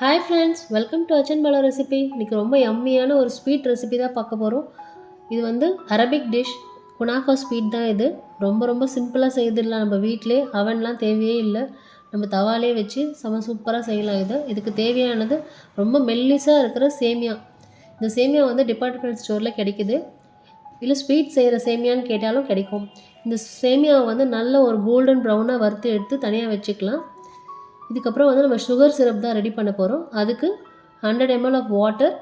Hi friends, welcome to Achan Bala recipe. இன்றைக்கி ரொம்ப யம்மியான ஒரு ஸ்வீட் ரெசிபி தான் பார்க்க போகிறோம். இது வந்து அரபிக் டிஷ் குனாஃபா ஸ்வீட் தான். இது ரொம்ப ரொம்ப சிம்பிளாக செய்திடலாம். நம்ம வீட்டிலே அவன்லாம் தேவையே இல்லை, நம்ம தவாலே வச்சு சூப்பராக செய்யலாம். இதுக்கு தேவையானது ரொம்ப மெல்லிஸாக இருக்கிற சேமியா. இந்த சேமியா வந்து டிபார்ட்மெண்ட் ஸ்டோரில் கிடைக்குது, இல்லை ஸ்வீட் செய்கிற சேமியான்னு கேட்டாலும் கிடைக்கும். இந்த சேமியாவை வந்து நல்ல ஒரு கோல்டன் ப்ரௌனாக வறுத்து எடுத்து தனியாக வச்சுக்கலாம். இதுக்கப்புறம் வந்து நம்ம சுகர் சிரப் தான் ரெடி பண்ண போகிறோம். அதுக்கு 100 ml of water,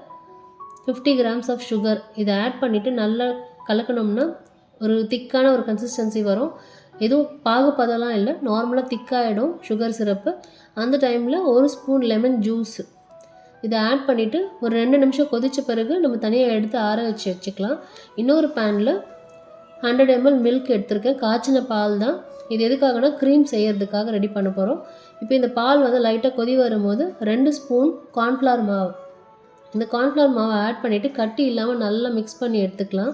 50 grams of sugar இதை ஆட் பண்ணிவிட்டு நல்லா கலக்கணும்னா ஒரு திக்கான ஒரு கன்சிஸ்டன்சி வரும். எதுவும் பாகுபதெல்லாம் இல்லை, நார்மலாக திக்காகிடும் சுகர் சிரப்பு. அந்த டைமில் ஒரு ஸ்பூன் லெமன் ஜூஸ் இதை ஆட் பண்ணிவிட்டு ஒரு 2 நிமிஷம் கொதித்த பிறகு நம்ம தனியாக எடுத்து ஆற வச்சுக்கலாம். இன்னொரு பேனில் 100 ml மில்க் எடுத்திருக்கேன், காய்ச்சின பால் தான். இது எதுக்காகனா க்ரீம் செய்கிறதுக்காக ரெடி பண்ண போகிறோம். இப்போ இந்த பால் வந்து லைட்டாக கொதி வரும்போது 2 ஸ்பூன் கார்ன்ஃப்ளவர் மாவு, இந்த கார்ன்ஃப்ளவர் மாவை ஆட் பண்ணிவிட்டு கட்டி இல்லாமல் நல்லா மிக்ஸ் பண்ணி எடுத்துக்கலாம்.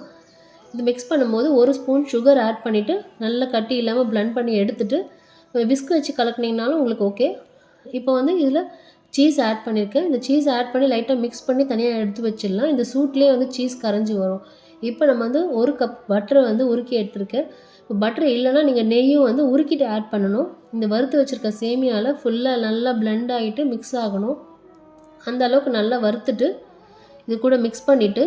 இது மிக்ஸ் பண்ணும்போது 1 ஸ்பூன் சுகர் ஆட் பண்ணிவிட்டு நல்லா கட்டி இல்லாமல் ப்ளெண்ட் பண்ணி எடுத்துகிட்டு விஸ்க் வச்சு கலக்குனிங்கனாலும் உங்களுக்கு ஓகே. இப்போ வந்து இதில் சீஸ் ஆட் பண்ணியிருக்கேன். இந்த சீஸ் ஆட் பண்ணி லைட்டாக மிக்ஸ் பண்ணி தனியாக எடுத்து வச்சிடலாம். இந்த சூட்லேயே வந்து சீஸ் கரைஞ்சி வரும். இப்போ நம்ம வந்து 1 கப் பட்டரை வந்து உருக்கி எடுத்துருக்கேன். இப்போ பட்டர் இல்லைன்னா நீங்கள் நெய்யும் வந்து உருக்கிட்டு ஆட் பண்ணணும். இந்த வறுத்து வச்சுருக்க சேமியாவில் ஃபுல்லாக நல்லா பிளெண்ட் ஆகிட்டு மிக்ஸ் ஆகணும். அந்த அளவுக்கு நல்லா வறுத்துட்டு இது கூட மிக்ஸ் பண்ணிவிட்டு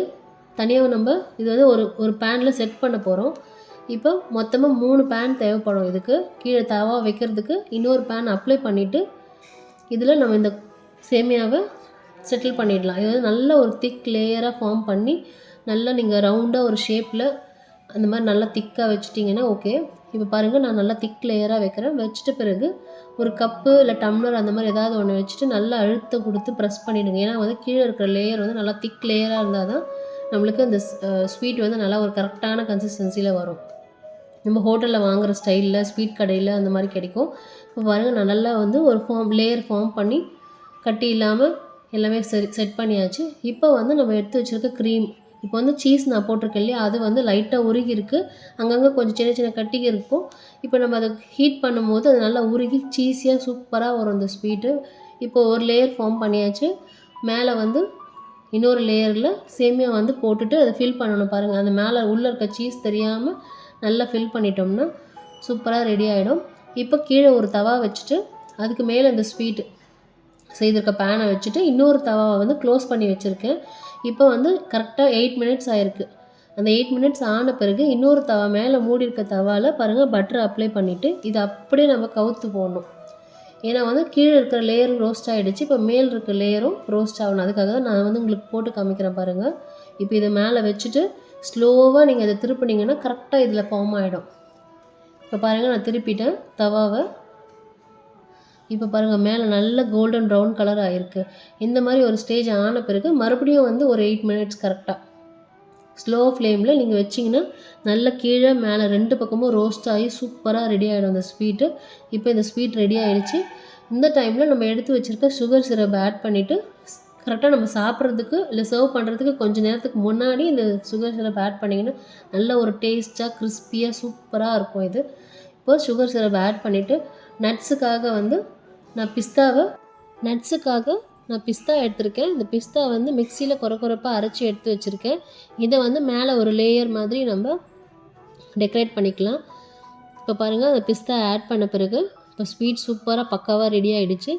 தனியாக நம்ம இது வந்து ஒரு பேனில் செட் பண்ண போகிறோம். இப்போ மொத்தமாக 3 பேன் தேவைப்படும். இதுக்கு கீழே தவா வைக்கிறதுக்கு இன்னொரு பேன் அப்ளை பண்ணிவிட்டு இதில் நம்ம இந்த சேமியாவை செட்டில் பண்ணிடலாம். இது வந்து நல்ல ஒரு திக் லேயராக ஃபார்ம் பண்ணி நல்லா நீங்கள் ரவுண்டாக ஒரு ஷேப்பில் அந்த மாதிரி நல்லா திக்காக வச்சுட்டிங்கன்னா ஓகே. இப்போ பாருங்கள், நான் நல்லா திக் லேயராக வைக்கிறேன். வச்சுட்ட பிறகு ஒரு கப்பு இல்லை டம்ளர் அந்த மாதிரி ஏதாவது ஒன்று வச்சுட்டு நல்லா அழுத்தம் கொடுத்து ப்ரெஸ் பண்ணிவிடுங்க. ஏன்னா வந்து கீழே இருக்கிற லேயர் வந்து நல்லா திக் லேயராக இருந்தால் தான் நம்மளுக்கு அந்த ஸ்வீட் வந்து நல்லா ஒரு கரெக்டான கன்சிஸ்டன்சியில் வரும். நம்ம ஹோட்டலில் வாங்குகிற ஸ்டைலில் ஸ்வீட் கடையில் அந்த மாதிரி கிடைக்கும். இப்போ பாருங்கள், நான் நல்லா வந்து ஒரு லேயர் ஃபார்ம் பண்ணி கட்டி இல்லாமல் எல்லாமே செட் பண்ணியாச்சு. இப்போ வந்து நம்ம எடுத்து வச்சுருக்க க்ரீம், இப்போ வந்து சீஸ் நான் போட்டிருக்கேன் இல்லையா, அது வந்து லைட்டாக உருகி இருக்குது, அங்கங்கே கொஞ்சம் சின்ன சின்ன கட்டிங்க இருக்கும். இப்போ நம்ம அதை ஹீட் பண்ணும்போது அது நல்லா உருகி சீஸியாக சூப்பராக வரும் இந்த ஸ்வீட்டு. இப்போ ஒரு லேயர் ஃபார்ம் பண்ணியாச்சு. மேலே வந்து இன்னொரு லேயரில் சேமியா வந்து போட்டுட்டு அதை ஃபில் பண்ணணும். பாருங்கள், அந்த மேலே உள்ளே இருக்க சீஸ் தெரியாமல் நல்லா ஃபில் பண்ணிட்டோம்னா சூப்பராக ரெடி ஆகிடும். இப்போ கீழே ஒரு தவா வச்சுட்டு அதுக்கு மேலே இந்த ஸ்வீட்டு செய்திருக்க பேனை வச்சுட்டு இன்னொரு தவாவை வந்து க்ளோஸ் பண்ணி வச்சுருக்கேன். இப்போ வந்து கரெக்டாக 8 மினிட்ஸ் ஆகிருக்கு. அந்த 8 மினிட்ஸ் ஆன பிறகு இன்னொரு தவா மேலே மூடி இருக்க தவாவில் பாருங்கள் பட்டரை அப்ளை பண்ணிவிட்டு இதை அப்படியே நம்ம கவுத்து போடணும். ஏன்னா வந்து கீழே இருக்கிற லேயரும் ரோஸ்ட் ஆகிடுச்சு, இப்போ மேல் இருக்க லேயரும் ரோஸ்ட் ஆகணும். அதுக்காக தான் நான் வந்து உங்களுக்கு போட்டு காமிக்கிறேன் பாருங்கள். இப்போ இதை மேலே வச்சுட்டு ஸ்லோவாக நீங்கள் இதை திருப்பினீங்கன்னா கரெக்டாக இதில் ஃபார்ம் ஆகிடும். இப்போ பாருங்கள், நான் திருப்பிட்டேன் தவாவை. இப்போ பாருங்கள், மேலே நல்ல கோல்டன் ப்ரௌன் கலர் ஆகிருக்கு. இந்த மாதிரி ஒரு ஸ்டேஜ் ஆன பிறகு மறுபடியும் வந்து ஒரு 8 மினிட்ஸ் கரெக்டாக ஸ்லோ ஃப்ளேமில் நீங்கள் வச்சிங்கன்னா நல்ல கீழே மேலே 2 பக்கமும் ரோஸ்ட் ஆகி சூப்பராக ரெடி ஆகிடும் இந்த ஸ்வீட்டு. இப்போ இந்த ஸ்வீட் ரெடி ஆகிடுச்சு. இந்த டைமில் நம்ம எடுத்து வச்சுருக்க சுகர் சிரப் ஆட் பண்ணிவிட்டு கரெக்டாக நம்ம சாப்பிட்றதுக்கு இல்லை சர்வ் பண்ணுறதுக்கு கொஞ்சம் நேரத்துக்கு முன்னாடி இந்த சுகர் சிரப் ஆட் பண்ணிங்கன்னா நல்ல ஒரு டேஸ்ட்டாக கிறிஸ்பியாக சூப்பராக இருக்கும் இது. இப்போ சுகர் சிரப் ஆட் பண்ணிவிட்டு நட்ஸுக்காக வந்து நான் பிஸ்தா எடுத்திருக்கேன். இந்த பிஸ்தா வந்து மிக்சியில் கொரப்பாக அரைச்சி எடுத்து வச்சுருக்கேன். இதை வந்து மேலே ஒரு லேயர் மாதிரி நம்ம டெக்கரேட் பண்ணிக்கலாம். இப்போ பாருங்கள், அந்த பிஸ்தா ஆட் பண்ண பிறகு இப்போ ஸ்வீட் சூப்பராக பக்காவாக ரெடி ஆகிடுச்சு.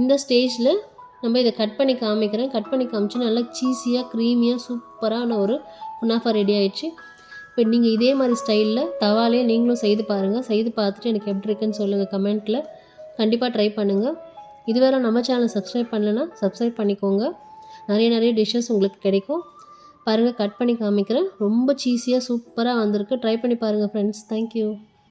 இந்த ஸ்டேஜில் நம்ம இதை கட் பண்ணி காமிச்சு நல்லா சீஸியாக க்ரீமியாக சூப்பரான ஒரு குனாஃபா ரெடி ஆகிடுச்சு. இப்போ நீங்கள் இதே மாதிரி ஸ்டைலில் தவாலே நீங்களும் செய்து பாருங்கள். செய்து பார்த்துட்டு எனக்கு எப்படி இருக்குன்னு சொல்லுங்கள் கமெண்ட்டில். கண்டிப்பாக ட்ரை பண்ணுங்கள். இதுவரை நம்ம சேனல் சப்ஸ்கிரைப் பண்ணலைன்னா சப்ஸ்கிரைப் பண்ணிக்கோங்க. நிறைய டிஷ்ஷஸ் உங்களுக்கு கிடைக்கும். பாருங்கள், கட் பண்ணி காமிக்கிறேன். ரொம்ப சீஸியாக சூப்பராக வந்திருக்கு. ட்ரை பண்ணி பாருங்கள் ஃப்ரெண்ட்ஸ். தேங்க்யூ.